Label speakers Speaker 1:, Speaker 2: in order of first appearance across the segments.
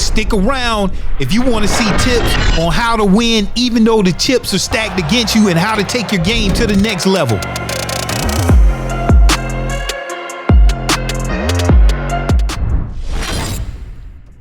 Speaker 1: stick around if you want to see tips on how to win even though the chips are stacked against you and how to take your game to the next level.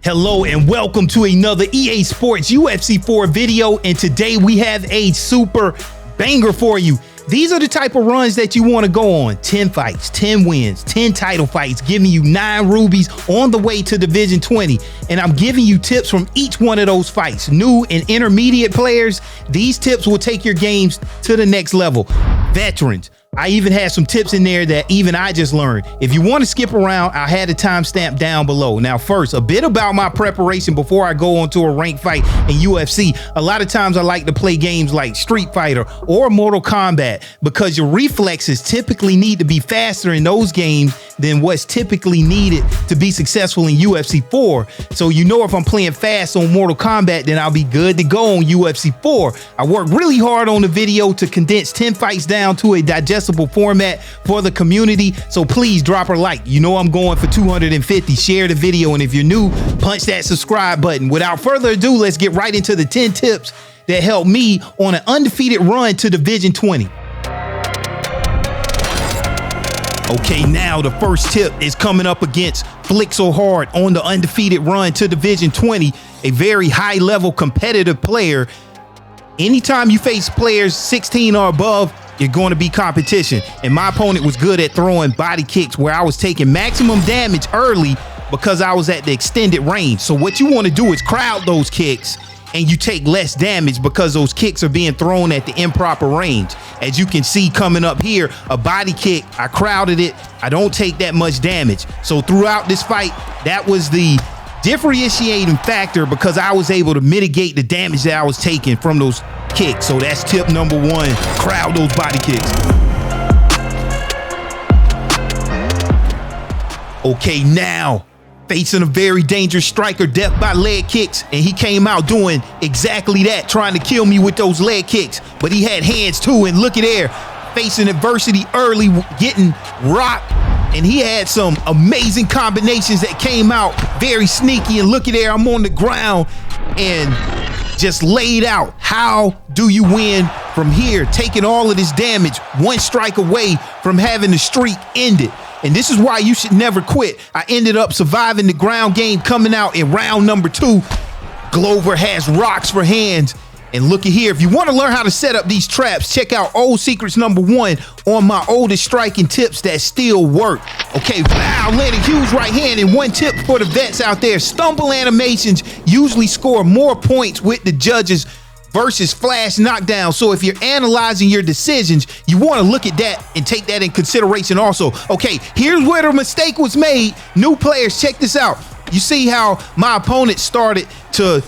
Speaker 1: Hello and welcome to another EA Sports UFC 4 video, and today we have a super banger for you. These are the type of runs that you want to go on. 10 fights, 10 wins, 10 title fights, giving you 9 rubies on the way to Division 20. And I'm giving you tips from each one of those fights. New and intermediate players, these tips will take your games to the next level. Veterans, I even had some tips in there that even I just learned. If you want to skip around, I had a timestamp down below. Now, first, a bit about my preparation before I go on to a ranked fight in UFC. A lot of times I like to play games like Street Fighter or Mortal Kombat because your reflexes typically need to be faster in those games than what's typically needed to be successful in UFC 4. So you know if I'm playing fast on Mortal Kombat, then I'll be good to go on UFC 4. I worked really hard on the video to condense 10 fights down to a digestible format for the community, so please drop a like. You know I'm going for 250. Share the video, and if you're new, punch that subscribe button. Without further ado, let's get right into the 10 tips that helped me on an undefeated run to Division 20. Okay, now the first tip is coming up against Flick So Hard on the undefeated run to Division 20, a very high-level competitive player. Anytime you face players 16 or above, you're going to be competition. And my opponent was good at throwing body kicks where I was taking maximum damage early because I was at the extended range. So what you want to do is crowd those kicks and you take less damage because those kicks are being thrown at the improper range. As you can see coming up here, a body kick, I crowded it. I don't take that much damage. So throughout this fight, that was the differentiating factor because I was able to mitigate the damage that I was taking from those kicks. So that's tip number 1, crowd those body kicks. Okay, now facing a very dangerous striker, death by leg kicks, and he came out doing exactly that, trying to kill me with those leg kicks, but he had hands too, and look at there, facing adversity early, getting rocked, and he had some amazing combinations that came out very sneaky, and look at there, I'm on the ground and just laid out. How do you win from here, taking all of this damage, one strike away from having the streak ended? And this is why you should never quit. I ended up surviving the ground game, coming out in round number 2. Glover has rocks for hands. And look at here, if you want to learn how to set up these traps, check out Old Secrets number 1 on my oldest striking tips that still work. Okay, wow, landed huge right hand. And one tip for the vets out there, stumble animations usually score more points with the judges versus flash knockdown. So if you're analyzing your decisions, you want to look at that and take that in consideration also. Okay, here's where the mistake was made. New players, check this out. You see how my opponent started to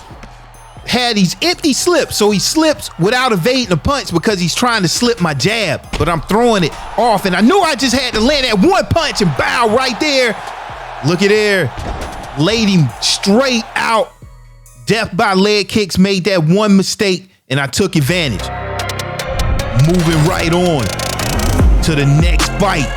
Speaker 1: had these empty slips, so he slips without evading a punch because he's trying to slip my jab, but I'm throwing it off, and I knew I just had to land that one punch and bow right there. Look at there, laid him straight out. Death by leg kicks, made that one mistake, and I took advantage. Moving right on to the next fight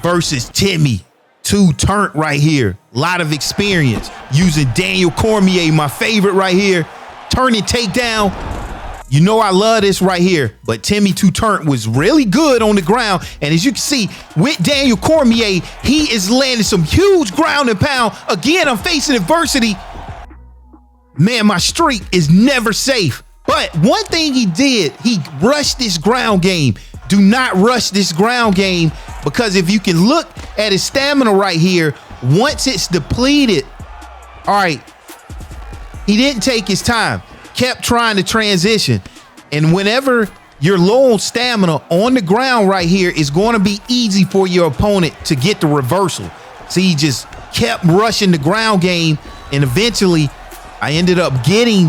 Speaker 1: versus Timmy. 2 turnt right here. A lot of experience using Daniel Cormier, my favorite right here. Turning takedown. You know I love this right here, but Timmy 2 turnt was really good on the ground. And as you can see with Daniel Cormier, he is landing some huge ground and pound. Again, I'm facing adversity. Man, my streak is never safe. But one thing he did, he rushed this ground game. Do not rush this ground game because if you can look at his stamina right here, once it's depleted, all right, he didn't take his time, kept trying to transition. And whenever you're low on stamina on the ground right here, it's going to be easy for your opponent to get the reversal. So he just kept rushing the ground game, and eventually I ended up getting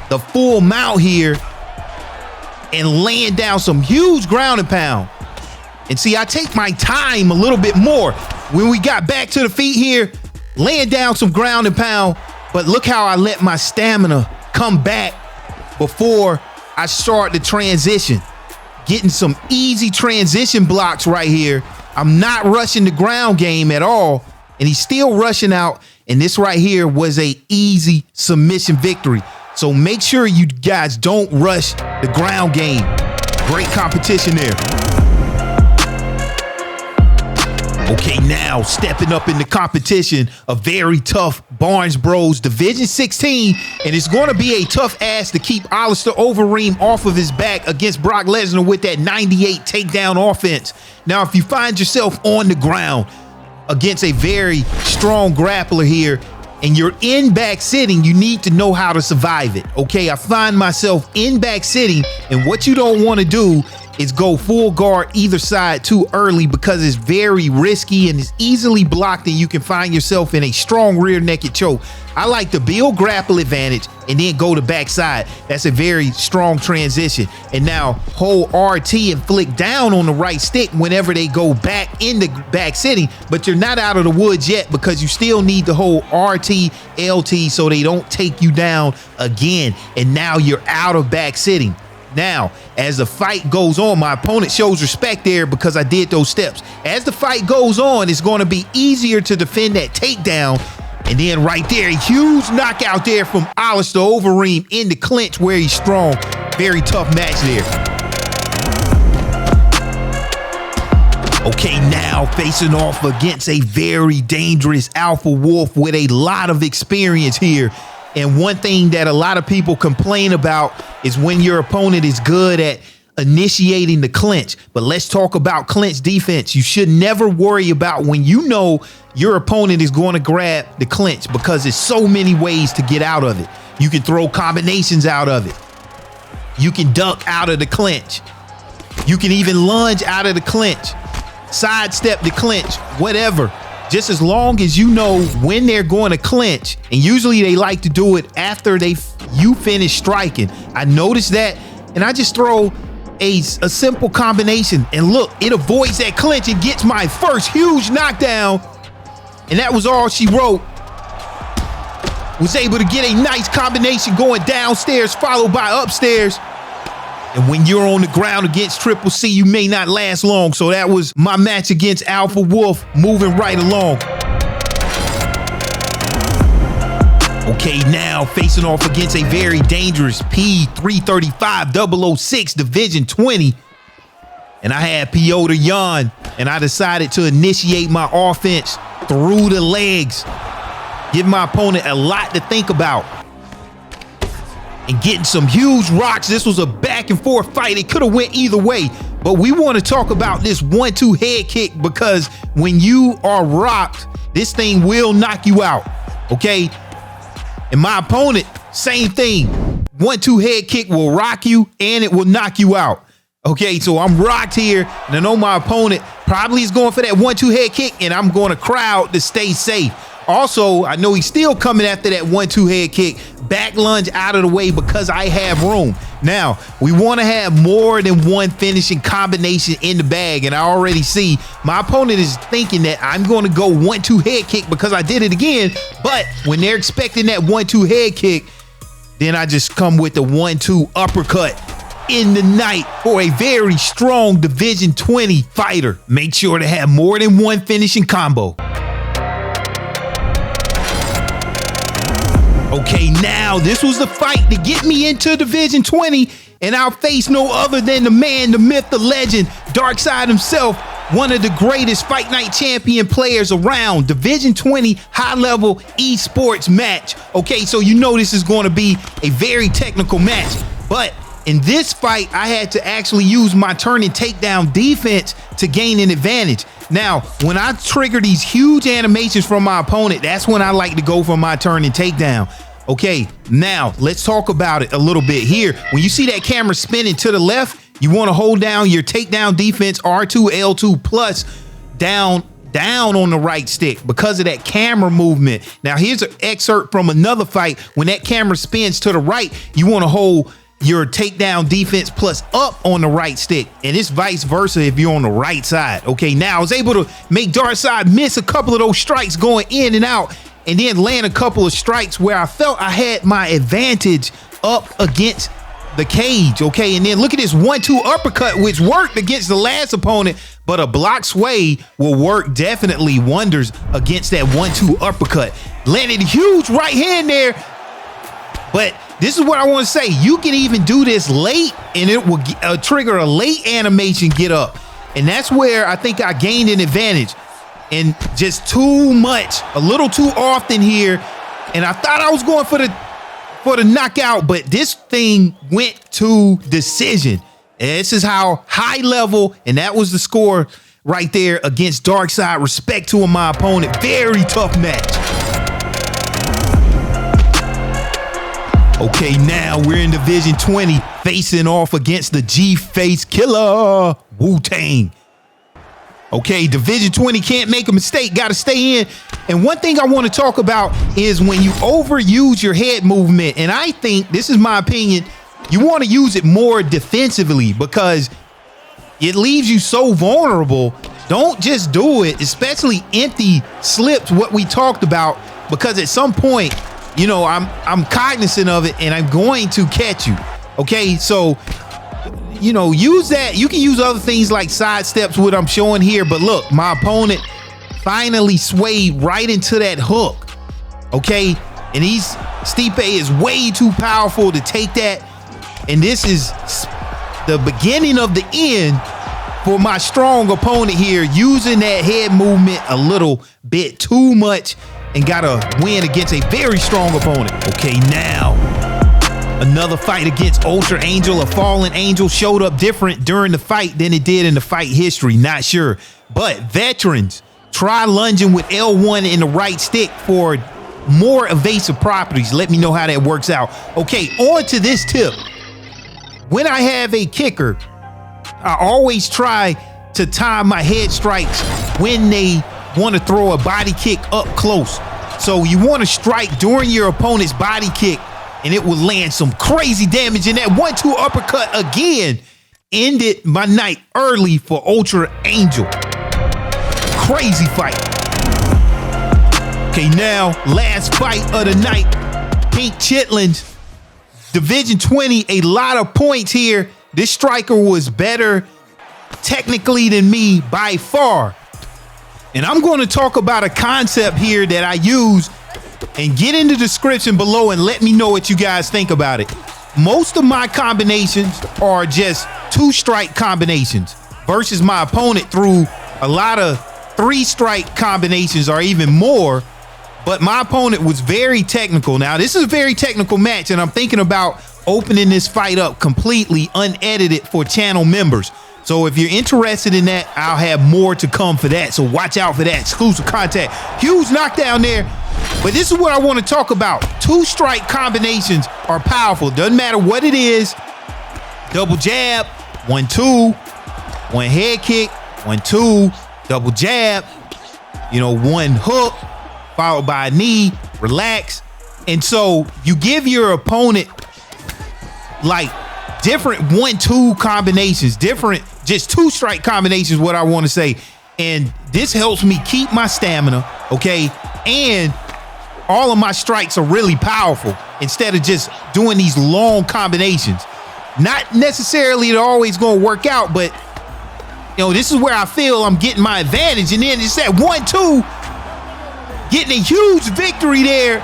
Speaker 1: the full mount here and laying down some huge ground and pound. And see, I take my time a little bit more. When we got back to the feet here, laying down some ground and pound, but look how I let my stamina come back before I start the transition. Getting some easy transition blocks right here. I'm not rushing the ground game at all. and he's still rushing out. And this right here was a easy submission victory. So make sure you guys don't rush the ground game. Great competition there. Okay, now stepping up in the competition, a very tough Barnes Bros Division 16, and it's going to be a tough ask to keep Alistair Overeem off of his back against Brock Lesnar with that 98 takedown offense. Now, if you find yourself on the ground against a very strong grappler here, and you're in back sitting, you need to know how to survive it. Okay, I find myself in back sitting, and what you don't want to do is go full guard either side too early because it's very risky and it's easily blocked, and you can find yourself in a strong rear naked choke. I like to build grapple advantage and then go to backside. That's a very strong transition. And now hold RT and flick down on the right stick whenever they go back in the back sitting, but you're not out of the woods yet because you still need to hold RT, LT so they don't take you down again. And now you're out of back sitting. Now, as the fight goes on, my opponent shows respect there because I did those steps. As the fight goes on, it's going to be easier to defend that takedown. And then right there, a huge knockout there from Alistair Overeem in the clinch where he's strong. Very tough match there. Okay, now facing off against a very dangerous alpha wolf with a lot of experience here. And one thing that a lot of people complain about is when your opponent is good at initiating the clinch. But let's talk about clinch defense. You should never worry about when you know your opponent is going to grab the clinch because there's so many ways to get out of it. You can throw combinations out of it. You can duck out of the clinch. You can even lunge out of the clinch, sidestep the clinch, whatever. Just as long as you know when they're going to clinch, and usually they like to do it after you finish striking. I noticed that, and I just throw a simple combination, and look, it avoids that clinch and gets my first huge knockdown. And that was all she wrote. Was able to get a nice combination going downstairs, followed by upstairs. And when you're on the ground against Triple C, you may not last long. So that was my match against Alpha Wolf, moving right along. Okay, now facing off against a very dangerous P335 006 Division 20. And I had Piotr Jan, and I decided to initiate my offense through the legs. Give my opponent a lot to think about. And getting some huge rocks. This was a back and forth fight. It could have went either way, but we want to talk about this 1-2 head kick because when you are rocked, this thing will knock you out. Okay. And my opponent, same thing. 1-2 head kick will rock you and it will knock you out. Okay. So I'm rocked here, and I know my opponent probably is going for that 1-2 head kick, and I'm going to crowd to stay safe. Also, I know he's still coming after that 1-2 head kick. Back lunge out of the way because I have room. Now, we want to have more than one finishing combination in the bag, and I already see my opponent is thinking that I'm going to go 1-2 head kick because I did it again. But when they're expecting that 1-2 head kick, then I just come with the 1-2 uppercut in the night for a very strong Division 20 fighter. Make sure to have more than one finishing combo. Okay, now this was the fight to get me into Division 20, and I'll face no other than the man, the myth, the legend, Darkseid himself, one of the greatest Fight Night champion players around. Division 20 high-level esports match. Okay, so you know this is going to be a very technical match, but in this fight, I had to actually use my turn and takedown defense to gain an advantage. Now, when I trigger these huge animations from my opponent, that's when I like to go for my turn and takedown. Okay, now let's talk about it a little bit here. When you see that camera spinning to the left, you want to hold down your takedown defense R2, L2 plus down on the right stick because of that camera movement. Now, here's an excerpt from another fight. When that camera spins to the right, you want to hold your takedown defense plus up on the right stick, and it's vice versa if you're on the right side. Okay, now I was able to make Darkseid miss a couple of those strikes going in and out, and then land a couple of strikes where I felt I had my advantage up against the cage, okay? And then look at this 1-2 uppercut, which worked against the last opponent, but a block sway will work definitely wonders against that 1-2 uppercut. Landed a huge right hand there, but this is what I want to say. You can even do this late, and it will trigger a late animation get up. And that's where I think I gained an advantage. And just too much, a little too often here. And I thought I was going for the knockout, but this thing went to decision. And this is how high level, and that was the score right there against Darkside. Respect to my opponent. Very tough match. Okay, now we're in Division 20, facing off against the G-Face Killer, Wu-Tang. Okay, Division 20, can't make a mistake, got to stay in. And one thing I want to talk about is when you overuse your head movement, and I think, this is my opinion, you want to use it more defensively because it leaves you so vulnerable. Don't just do it, especially empty slips, what we talked about, because at some point, you know, I'm cognizant of it and I'm going to catch you. Okay, so, you know, use that. You can use other things like side steps, what I'm showing here. But look, my opponent finally swayed right into that hook. Okay, and Stipe is way too powerful to take that. And this is the beginning of the end for my strong opponent here, using that head movement a little bit too much, and got a win against a very strong opponent. Okay, now another fight against Ultra Angel. A fallen angel showed up different during the fight than it did in the fight history. Not sure, but veterans, try lunging with L1 in the right stick for more evasive properties. Let me know how that works out. Okay, on to this tip. When I have a kicker, I always try to time my head strikes when they want to throw a body kick up close. So you want to strike during your opponent's body kick, and it will land some crazy damage. And that 1-2 uppercut again ended my night early for Ultra Angel. Crazy fight. Okay, now last fight of the night. Pink Chitlins, Division 20, a lot of points here. This striker was better technically than me by far. And I'm going to talk about a concept here that I use, and get in the description below and let me know what you guys think about it. Most of my combinations are just 2-strike combinations versus my opponent threw a lot of 3-strike combinations or even more. But my opponent was very technical. Now, this is a very technical match, and I'm thinking about opening this fight up completely unedited for channel members. So if you're interested in that, I'll have more to come for that. So watch out for that. Exclusive content. Huge knockdown there. But this is what I want to talk about. 2-strike combinations are powerful. Doesn't matter what it is. Double jab, 1-2, one head kick, 1-2, double jab, you know, one hook, followed by a knee, relax. And so you give your opponent like different 1-2 combinations, different just 2-strike combinations, what I want to say. And this helps me keep my stamina, okay? And all of my strikes are really powerful instead of just doing these long combinations. Not necessarily always going to work out, but you know, this is where I feel I'm getting my advantage. And then it's that 1-2, getting a huge victory there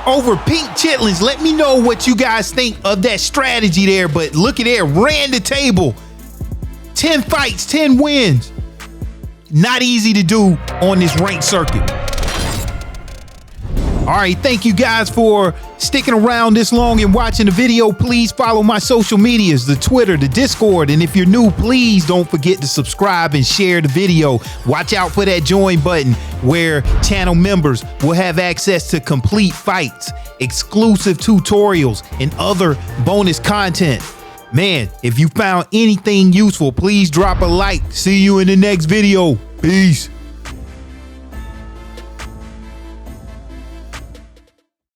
Speaker 1: over Pink Chitlins. Let me know what you guys think of that strategy there. But look at there, ran the table. 10 fights, 10 wins. Not easy to do on this ranked circuit. All right, thank you guys for sticking around this long and watching the video. Please follow my social medias, the Twitter, the Discord. And if you're new, please don't forget to subscribe and share the video. Watch out for that join button where channel members will have access to complete fights, exclusive tutorials, and other bonus content. Man, if you found anything useful, please drop a like. See you in the next video. Peace.